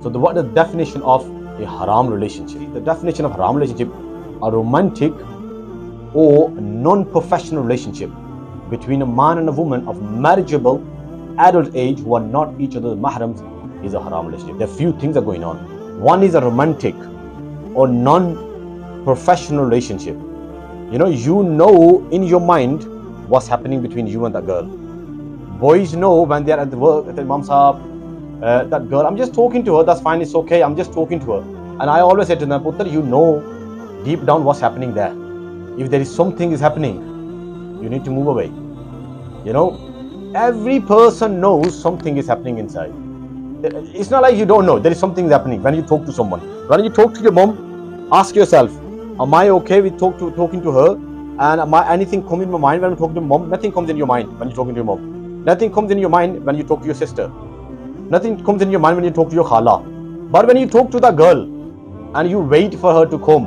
So what is the definition of a haram relationship? The definition of haram relationship, a romantic or non-professional relationship between a man and a woman of marriageable adult age who are not each other's mahrams is a haram relationship. There are few things are going on. One is a romantic or non-professional relationship. You know in your mind what's happening between you and that girl. Boys know when they are at the work, at the Imam Sahab, that girl, I'm just talking to her, that's fine, it's okay, I'm just talking to her. And I always say to them, Putter, you know deep down what's happening there. If there is something is happening, you need to move away. Every person knows something is happening inside. It's not like you don't know, there is something happening when you talk to someone. When you talk to your mom, ask yourself, am I okay with talking to her? And anything come in my mind when I'm talking to mom? Nothing comes in your mind when you're talking to your mom. Nothing comes in your mind when you talk to your sister. Nothing comes in your mind when you talk to your khala. But when you talk to that girl and you wait for her to come,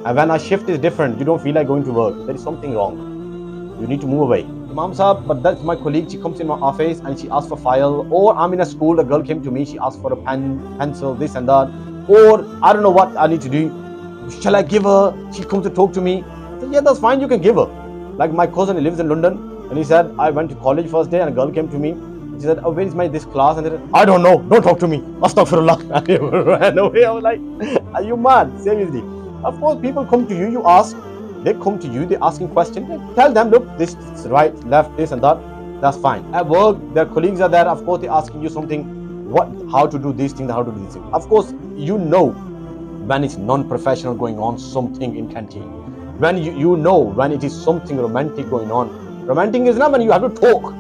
and when our shift is different, you don't feel like going to work, there is something wrong. You need to move away. Imam Sahab, but that's my colleague, she comes in my office and she asks for file, or I'm in a school, the girl came to me, she asked for a pen, pencil, this and that, or I don't know what I need to do. Shall I give her? She comes to talk to me. I said, yeah, that's fine, you can give her. Like my cousin, he lives in London, and he said, I went to college first day and a girl came to me. She said, oh, where is this class? And I said, I don't know, don't talk to me. Astaghfirullah. I ran away. I was like, are you mad? Seriously. Of course, people come to you, you ask, they come to you, they're asking questions. Tell them, look, this is right, left, this and that. That's fine. At work, their colleagues are there. Of course, they're asking you something, how to do these things, how to do these things. Of course, you know when it's non-professional going on, something in canteen. When you know when it is something romantic going on. Romantic is not when you have to talk.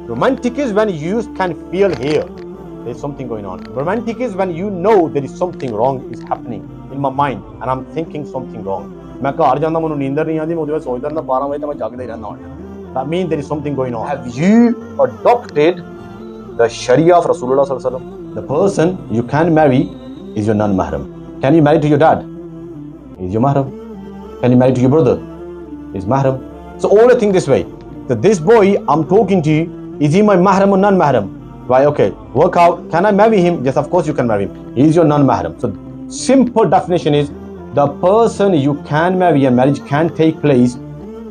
Romantic is when you can feel here, there's something going on. Romantic is when you know there is something wrong is happening in my mind and I'm thinking something wrong. That means there is something going on. Have you adopted the Sharia of Rasulullah Sallallahu Alaihi Wasallam? The person you can marry is your non-mahram. Can you marry to your dad? Is your mahram. Can you marry to your brother? Is mahram. So all I think this way, that this boy I'm talking to you, is he my mahram or non-mahram? Right, okay, work out, can I marry him? Yes, of course you can marry him. He is your non-mahram. So simple definition is, the person you can marry and marriage can take place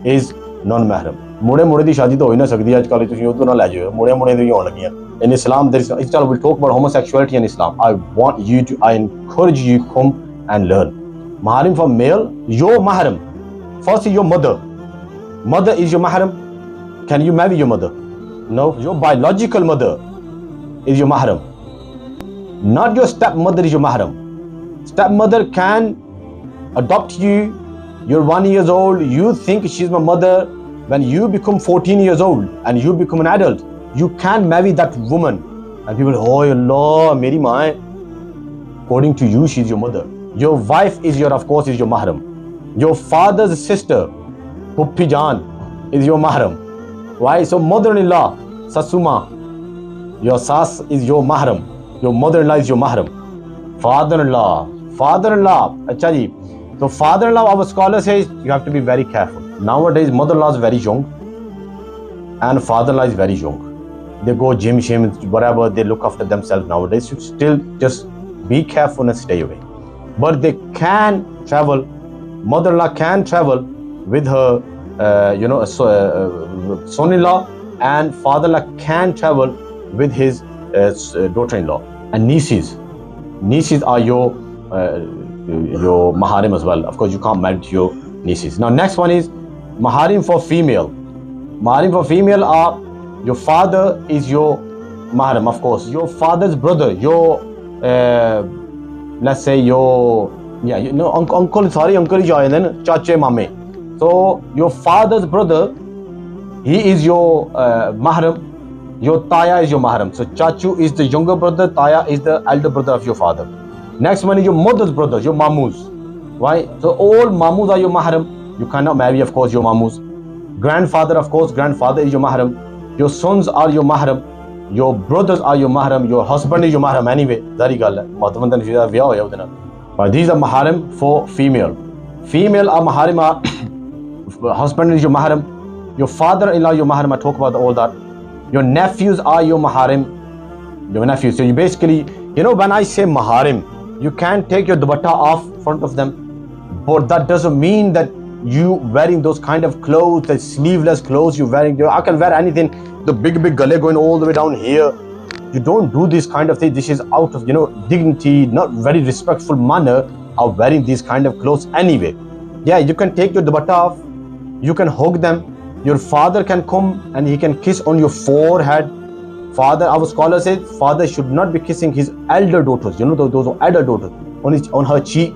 is non-mahram. Mude di shadi to hoy na sakdi aaj kal tusi udu na le jayo. Mude di hon lagiyan. In Islam there is, inshallah we'll talk about homosexuality in Islam. I encourage you come and learn. Mahram for male, your mahram. First is your mother. Mother is your mahram. Can you marry your mother? No, your biological mother is your mahram. Not your stepmother is your mahram. Stepmother can adopt you. You're 1 year old. You think she's my mother. When you become 14 years old and you become an adult, you can marry that woman. And people, oh Allah, Meri maa hai. According to you, she's your mother. Your wife is of course, is your mahram. Your father's sister, Puppi Jan, is your mahram. Why? So mother-in-law, Sasuma, your sas is your mahram. Your mother-in-law is your mahram. Father-in-law, acha ji. So father-in-law, our scholar says, you have to be very careful. Nowadays, mother-in-law is very young and father-in-law is very young. They go gym, whatever, they look after themselves nowadays. So still just be careful and stay away. But they can travel, mother-in-law can travel with her son-in-law, and father-in-law can travel with his daughter-in-law. And nieces are your maharim as well. Of course, you can't marry to your nieces. Now, next one is maharim for female. Maharim for female are, your father is your maharim, of course. Your father's brother, your let's say your uncle, sorry, uncle is your chache mame. So your father's brother, he is your mahram. Your taya is your mahram. So chachu is the younger brother, taya is the elder brother of your father. Next one is your mother's brother, your mamus. Why? So all mamus are your mahram. You cannot marry, of course, your mamus. Grandfather, of course, grandfather is your mahram. Your sons are your mahram. Your brothers are your mahram. Your husband is your mahram anyway. Zari gal hai. But these are maharim for female. Female are maharim. Husband is your mahram. Your father-in-law your mahram. I talk about all that. Your nephews are your maharim. Your nephews. So you basically, You know, when I say maharim, you can take your dupatta off front of them, but that doesn't mean that you wearing those kind of clothes, the sleeveless clothes you wearing. I can wear anything, the big gale going all the way down here. You don't do this kind of thing. This is out of, dignity, not very respectful manner of wearing these kind of clothes anyway. Yeah, you can take your dupatta off, you can hug them. Your father can come and he can kiss on your forehead. Father, our scholar says, father should not be kissing his elder daughters. Those are elder daughters on her cheek,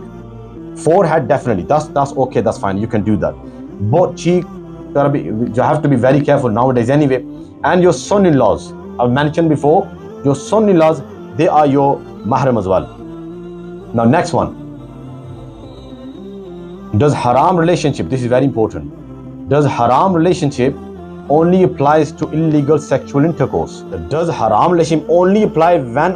forehead. Definitely, that's okay. That's fine. You can do that. Both cheek, you have to be very careful nowadays anyway. And your son-in-laws, I've mentioned before, your son-in-laws, they are your mahram as well. Now, next one. Does haram relationship? This is very important. Does haram relationship only applies to illegal sexual intercourse? Does haram relationship only apply when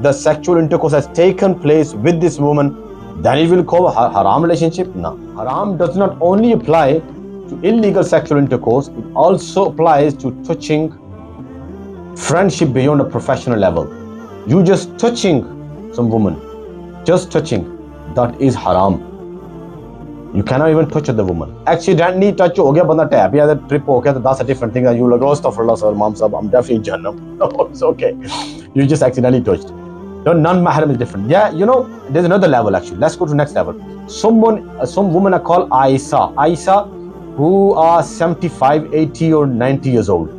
the sexual intercourse has taken place with this woman? Then it will call a haram relationship? No. Haram does not only apply to illegal sexual intercourse, it also applies to touching friendship beyond a professional level. You just touching some woman, just touching, that is haram. You cannot even touch the woman. Accidentally touch ho gaya, banda tap ya, trip ho gaya, that's a different thing. You like, oh, astaghfirullah, sir, mom, sir, I'm definitely in Jannah. No, it's okay. You just accidentally touched. No, non-mahram is different. Yeah, there's another level actually. Let's go to next level. Some women are called Aisha, who are 75, 80 or 90 years old.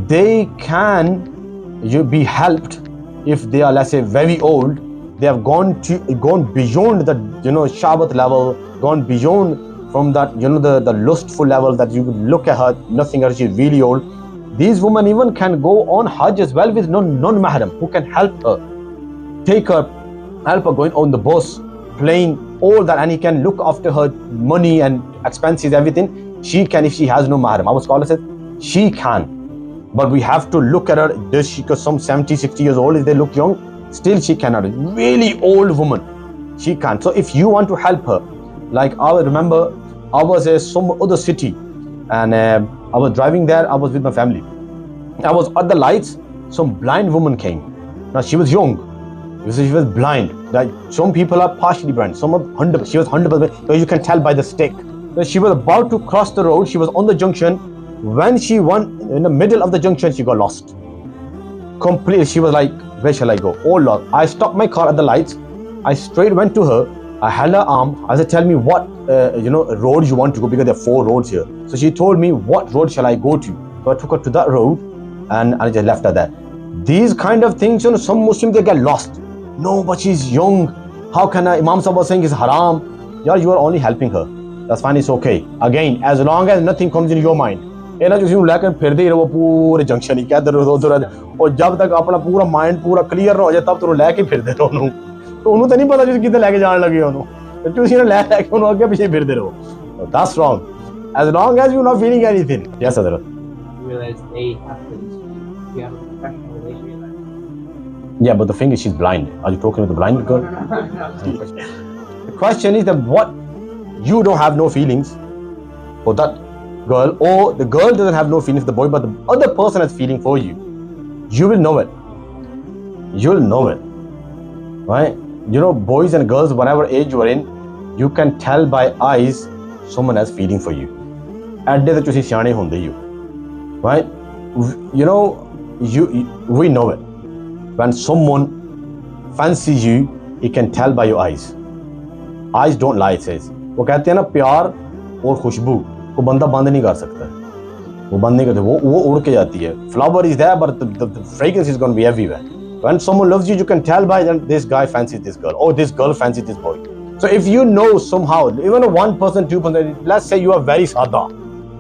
They can be helped if they are, let's say, very old. They have gone beyond the Shabbat level, gone beyond from that the lustful level that you would look at her, nothing else. She's really old. These women even can go on Hajj as well with non-mahram who can help her, help her going on the bus, plane, all that, and he can look after her money and expenses, everything. She can if she has no mahram. Our scholar said she can, but we have to look at her. Does she? Because some 70, 60 years old, if they look young, still she cannot. Really old woman, she can't. So if you want to help her, like I remember, I was in some other city, and I was driving there. I was with my family. I was at the lights. Some blind woman came. Now she was young. She was blind. Like some people are partially blind. Some are 100%. She was 100%. You can tell by the stick. She was about to cross the road. She was on the junction. When she went in the middle of the junction, she got lost. Completely. She was like, where shall I go? Oh Lord. I stopped my car at the lights. I straight went to her. I held her arm. I said, tell me what road you want to go, because there are 4 roads here. So she told me, what road shall I go to? So I took her to that road and I just left her there. These kind of things, some Muslims, they get lost. No, but she's young. How can I? Imam Sahib was saying it's haram. Yeah, you are only helping her. That's fine, it's okay. Again, as long as nothing comes in your mind. ये ना जो लेकर फिर दे वो पूरे junction ही क्या इधर उधर, और जब तक अपना पूरा माइंड पूरा क्लियर हो जाए तब तो लेके फिर दे रहो उन्होंने, तो उन्होंने तो नहीं पता जिस किधर लेके जाने लगे उन्होंने, तो उसी ने लेके उन्होंने आगे पीछे फिर दे रहो. That's wrong. As long as you're not feeling anything. Yes, Adara. Realize they have to have a professional relationship. Yeah, but the thing is, she's blind. Are you talking to the blind girl? The question is that what you don't have no feelings for that girl, or the girl doesn't have no feelings for the boy, but the other person has feeling for you. You will know it. You'll know it, right? Boys and girls, whatever age you are in, you can tell by eyes someone has feeling for you. At the ਤੁਸੀਂ ਸਿਆਣੇ ਹੁੰਦੇ ਹੀ ਹੋ, right? We know it. When someone fancies you, you can tell by your eyes. Eyes don't lie, it says. वो कहते हैं ना, प्यार और खुशबू को बंदा बंद नहीं कर सकता, वो बंद नहीं करते, वो उड़ के जाती है. Flower is there, but the fragrance is going to be everywhere. When someone loves you, you can tell by that this guy fancies this girl, or this girl fancies this boy. So if you know somehow, even a 1%, 2%, let's say you are very sada,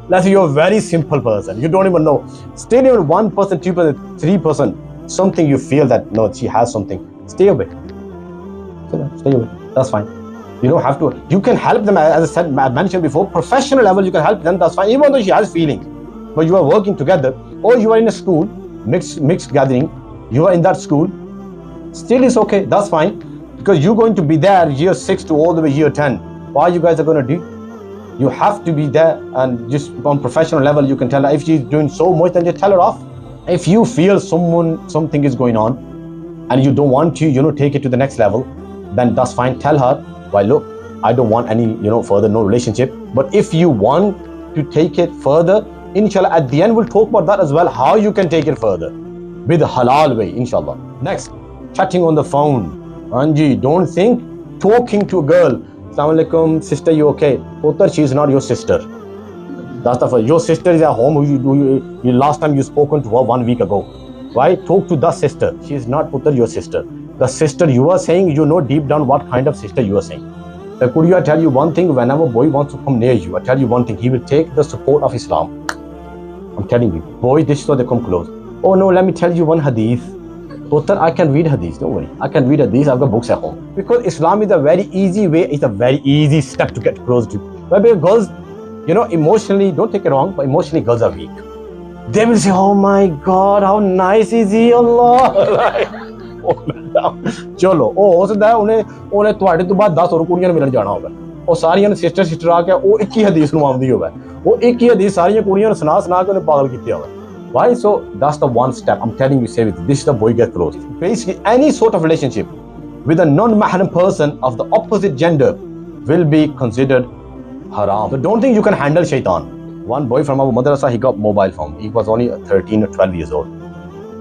let's say you're a very simple person, you don't even know, still even 1%, 2%, 3%, something you feel that no, she has something, stay away. Stay away. That's fine. You don't have to. You can help them, as I said, I mentioned before, professional level, you can help them, that's fine, even though she has feelings. But you are working together, or you are in a school, mixed gathering, you are in that school, still it's okay, that's fine. Because you're going to be there year 6 to all the way year 10. What you guys are going to do? You have to be there, and just on professional level, you can tell her. If she's doing so much, then just tell her off. If you feel something is going on, and you don't want to, take it to the next level, then that's fine. Tell her, well, look, I don't want any, further, no relationship. But if you want to take it further, inshallah, at the end, we'll talk about that as well, how you can take it further with a halal way, inshallah. Next, chatting on the phone. Anji, don't think talking to a girl, Assalamu alaikum, sister, you okay? Putter, she is not your sister. That's the first. Your sister is at home. You last time you spoken to her 1 week ago. Why? Talk to the sister. She is not Putter, your sister. The sister you are saying, you know deep down what kind of sister you are saying. Could you tell you one thing? Whenever a boy wants to come near you, I tell you one thing, he will take the support of Islam. I'm telling you, boys, this is why they come close. Oh no, let me tell you one hadith. Putter, I can read hadith, don't worry. I can read hadith, I've got books at home. Because Islam is a very easy way, it's a very easy step to get close to. But girls, emotionally, don't take it wrong, but emotionally girls are weak. They will say, oh my God, how nice is he, Allah. ਚਲੋ ਉਹ ਹੋ ਸਕਦਾ ਉਹਨੇ ਤੁਹਾਡੇ ਤੋਂ ਬਾਅਦ 10 ਹੋਰ ਕੁੜੀਆਂ ਨੂੰ ਮਿਲਣ ਜਾਣਾ ਹੋਵੇ, ਉਹ ਸਾਰੀਆਂ ਨੇ ਸਿਸਟਰ ਆ ਕੇ ਉਹ ਇੱਕ ਹੀ ਹਦੀਸ ਨੂੰ ਆਉਂਦੀ ਹੋਵੇ, ਉਹ ਇੱਕ ਹੀ ਹਦੀਸ ਸਾਰੀਆਂ ਕੁੜੀਆਂ ਨੂੰ ਸੁਣਾ ਕੇ ਉਹਨੇ ਪਾਗਲ ਕੀਤਾ ਹੋਵੇ. Why? So that's the one step. I'm telling you, say it. This is the boy get close. Basically, any sort of relationship with a non-mahram person of the opposite gender will be considered haram. So don't think you can handle shaitan. One boy from our madrasa, he got mobile phone. He was only 13 or 12 years old.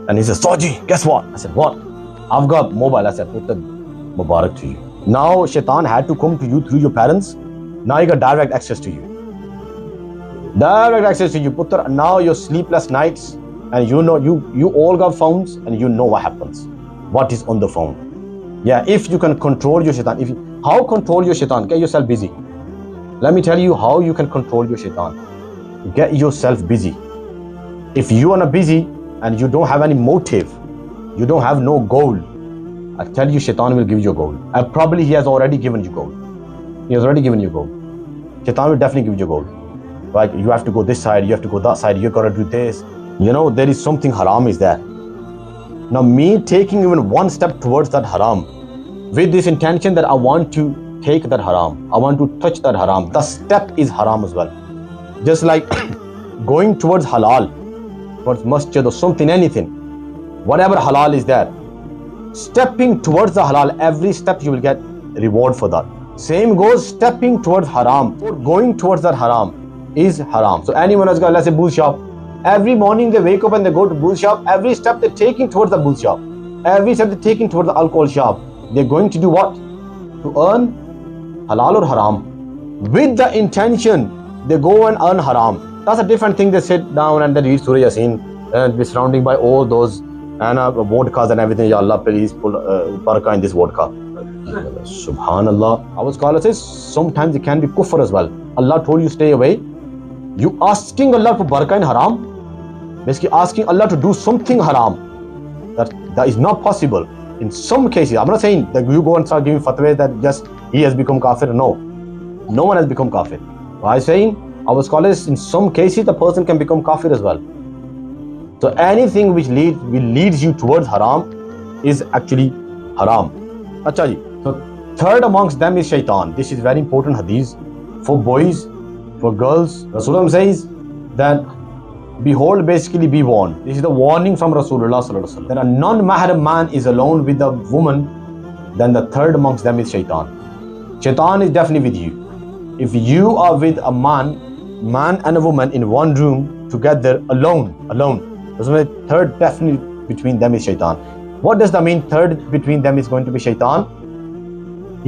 And he said, Soji, guess what? I said, what? I've got mobile. I said, Putter, Mubarak to you. Now shaitan had to come to you through your parents. Now he got direct access to you. Direct access to you, Putter. Now your sleepless nights, and you all got phones, and you know what happens. What is on the phone. Yeah, if you can control your shaitan. How control your shaitan? Get yourself busy. Let me tell you how you can control your shaitan. Get yourself busy. If you are not busy and you don't have any motive, you don't have no goal, I tell you, shaitan will give you a goal. And probably he has already given you goal. He has already given you a goal. Shaitan will definitely give you a goal. Like, you have to go this side, you have to go that side, you got to do this. There is something haram is there. Now, me taking even one step towards that haram, with this intention that I want to take that haram, I want to touch that haram, the step is haram as well. Just like going towards halal, towards masjid or something, anything, whatever halal is there, stepping towards the halal, every step you will get reward for that. Same goes stepping towards haram, or going towards that haram is haram. So anyone has got, let's say, booth shop, every morning they wake up and they go to booth shop, every step they're taking towards the booth shop, every step they're taking towards the alcohol shop, they're going to do what? To earn halal or haram. With the intention, they go and earn haram. That's a different thing. They sit down and they read Surah Yasin and be surrounded by all those and vodkas and everything. Ya Allah, please put barakah in this vodka. Subhanallah. Our scholar says sometimes it can be kufr as well. Allah told you stay away. You asking Allah for barakah in haram, basically asking Allah to do something haram. That is not possible. In some cases, I'm not saying that you go and start giving fatwas that just he has become kafir. No. No one has become kafir. I'm saying, our scholars, in some cases, the person can become kafir as well. So anything which leads you towards haram is actually haram. Acha ji. So third amongst them is shaitan. This is very important hadith for boys, for girls. Rasulullah says that, behold, basically be warned. This is the warning from Rasulullah sallallahu alaihi wasallam. That a non-mahram man is alone with a woman, then the third amongst them is shaitan. Shaitan is definitely with you. If you are with a man and a woman in one room together alone, the third definitely between them is shaitan. What does that mean? Third between them is going to be shaitan.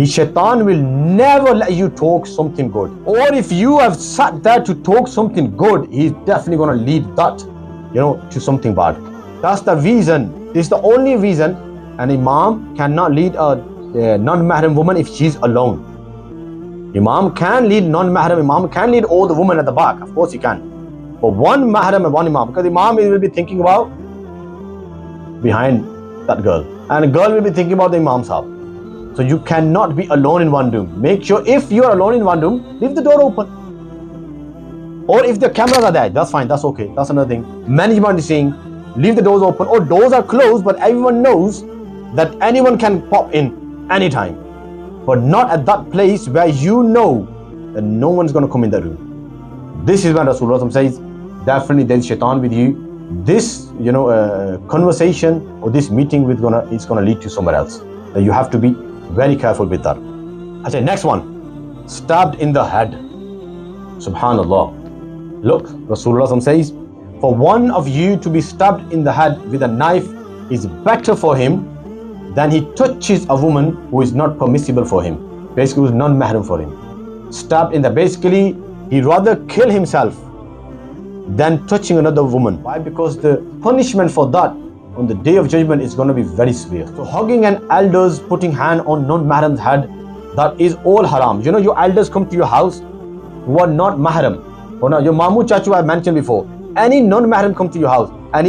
Shaitan will never let you talk something good. Or if you have sat there to talk something good, he's definitely going to lead that, to something bad. That's the reason. This is the only reason an imam cannot lead a non-mahram woman if she's alone. Imam can lead non-mahram, imam can lead all the women at the back. Of course he can. But one mahram and one imam, because imam will be thinking about behind that girl. And a girl will be thinking about the imam's house. So you cannot be alone in one room. Make sure if you are alone in one room, leave the door open. Or if the cameras are there, that's fine, that's okay. That's another thing. Management is saying, leave the doors open, or doors are closed, but everyone knows that anyone can pop in anytime. But not at that place where you know that no one's going to come in the room. This is when Rasulullah says, definitely there is shaitan with you. this conversation or this meeting is gonna lead to somewhere else. You have to be very careful with that. Okay, next one, stabbed in the head. Subhanallah. Look, Rasulullah says, for one of you to be stabbed in the head with a knife is better for him than he touches a woman who is not permissible for him, basically who is non-mahram for him. Stabbed in the, basically he'd rather kill himself than touching another woman. Why? Because the punishment for that on the day of judgment is going to be very severe. So hugging an elders, putting hand on non-mahram's head, that is all haram. Your elders come to your house who are not mahram. Or your mamu chachu I mentioned before. Any non-mahram come to your house and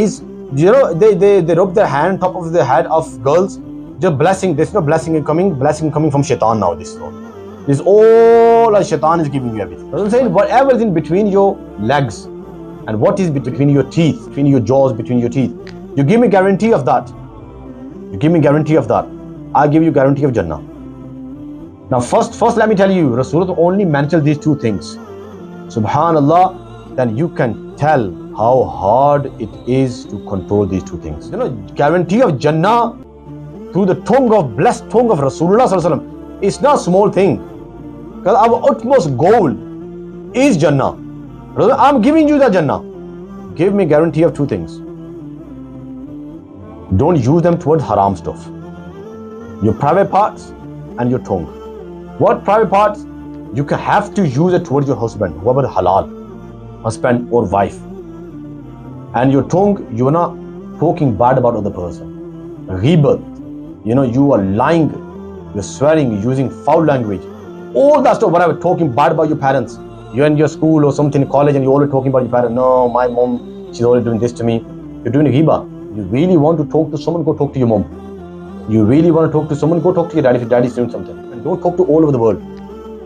they rub their hand on top of the head of girls, just blessing. There's no blessing coming from shaitan now. This is all shaitan is giving you everything. I'm saying whatever is in between your legs and what is between your teeth, between your jaws, between your teeth, you give me guarantee of that. You give me guarantee of that. I give you guarantee of Jannah. Now first let me tell you, Rasulullah only mentioned these two things. Subhanallah, then you can tell how hard it is to control these two things. Guarantee of Jannah through the blessed tongue of Rasulullah sallallahu alaihi wasallam. It's not a small thing. Because our utmost goal is Jannah. I'm giving you the Jannah. Give me guarantee of two things. Don't use them towards haram stuff. Your private parts and your tongue. What private parts? You can have to use it towards your husband, whoever halal, husband or wife. And your tongue, you are not talking bad about other person. Ghibat, you are lying, you're swearing, you're using foul language. All that stuff, whatever, talking bad about your parents. You're in your school or something in college and you're always talking about your parents. No, my mom, she's always doing this to me. You're doing a ghiba. You really want to talk to someone, go talk to your mom. You really want to talk to someone, go talk to your dad if your dad is doing something. And don't talk to all over the world.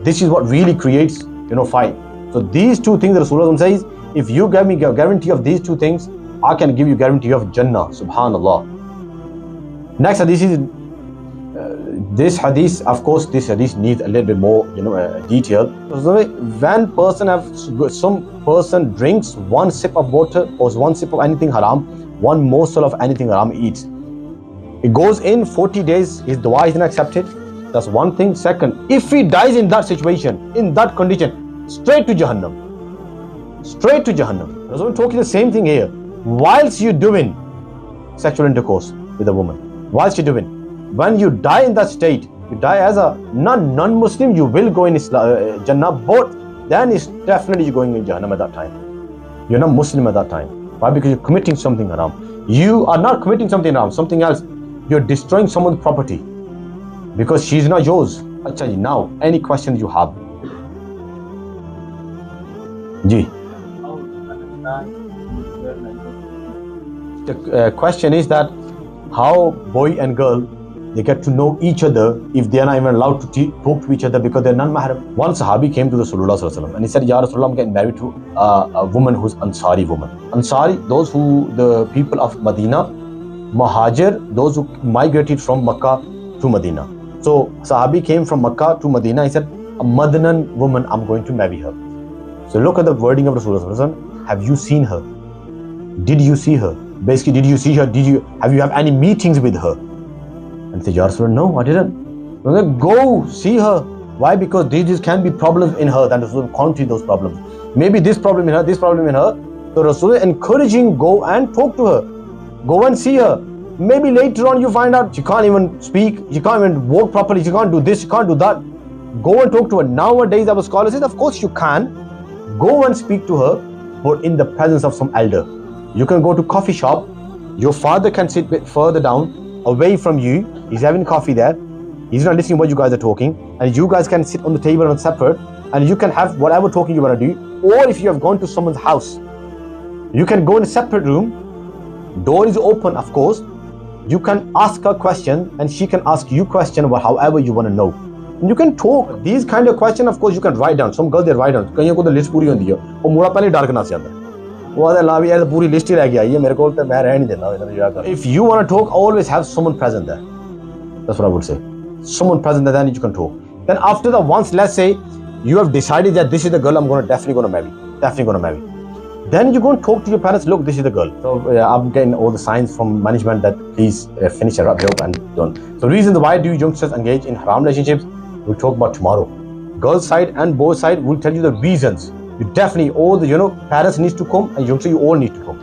This is what really creates, fight. So these two things, Rasulullah says, if you give me a guarantee of these two things, I can give you guarantee of Jannah. Subhanallah. Next hadith is, this hadith, of course, this hadith needs a little bit more, detail. When some person drinks one sip of water or one sip of anything haram, one morsel of anything haram eats, it goes in 40 days, his dua is not accepted. That's one thing. Second, if he dies in that situation, in that condition, straight to Jahannam. Straight to Jahannam. I'm talking the same thing here. Whilst you're doing sexual intercourse with a woman, whilst you're doing, when you die in that state, you die as a non-Muslim, you will go in Jannah, but then it's definitely you're going in Jahannam at that time. You're not Muslim at that time. Why? Because you're committing something haram. You are not committing something haram, something else. You're destroying someone's property because she's not yours. Achha, now, any questions you have? Ji. The question is that how boy and girl, they get to know each other if they are not even allowed to talk to each other because they're non-mahram. One Sahabi came to Rasulullah and he said, Ya Rasulullah, I'm getting married to a woman who's Ansari woman. Ansari, the people of Medina. Muhajir, those who migrated from Makkah to Medina. So Sahabi came from Makkah to Medina. He said, a Madinan woman, I'm going to marry her. So look at the wording of Rasulullah. Have you seen her? Did you see her? Basically, did you see her? Have you any meetings with her? And say, Ya Rasulullah, no, I didn't. Go see her. Why? Because these can be problems in her, then Rasulullah counting those problems. Maybe this problem in her, this problem in her. So Rasulullah encouraging, go and talk to her. Go and see her. Maybe later on you find out she can't even speak, she can't even walk properly, she can't do this, she can't do that. Go and talk to her. Nowadays our scholars say, of course you can. Go and speak to her, but in the presence of some elder. You can go to coffee shop. Your father can sit a bit further down, away from you. He's having coffee there. He's not listening to what you guys are talking. And you guys can sit on the table and separate. And you can have whatever talking you want to do. Or if you have gone to someone's house, you can go in a separate room. Door is open, of course. You can ask her question and she can ask you question about however you want to know. And you can talk. These kind of questions, of course, you can write down. Some girls, they write down. Kahiyan ko the list puri hondi hai. Wo mura pehle dark na se aanda hai. If you want to talk, always have someone present there. That's what I would say. Someone present there, then you can talk. Then after that, once, let's say, you have decided that this is the girl I'm definitely going to marry. Definitely going to marry. Then you go and talk to your parents, look, this is the girl. So I'm getting all the signs from management that please finish your wrap it up and done. So reasons why do youngsters engage in haram relationships, we'll talk about tomorrow. Girls side and boys side will tell you the reasons. You definitely, all the parents needs to come and youngsters, you all need to come.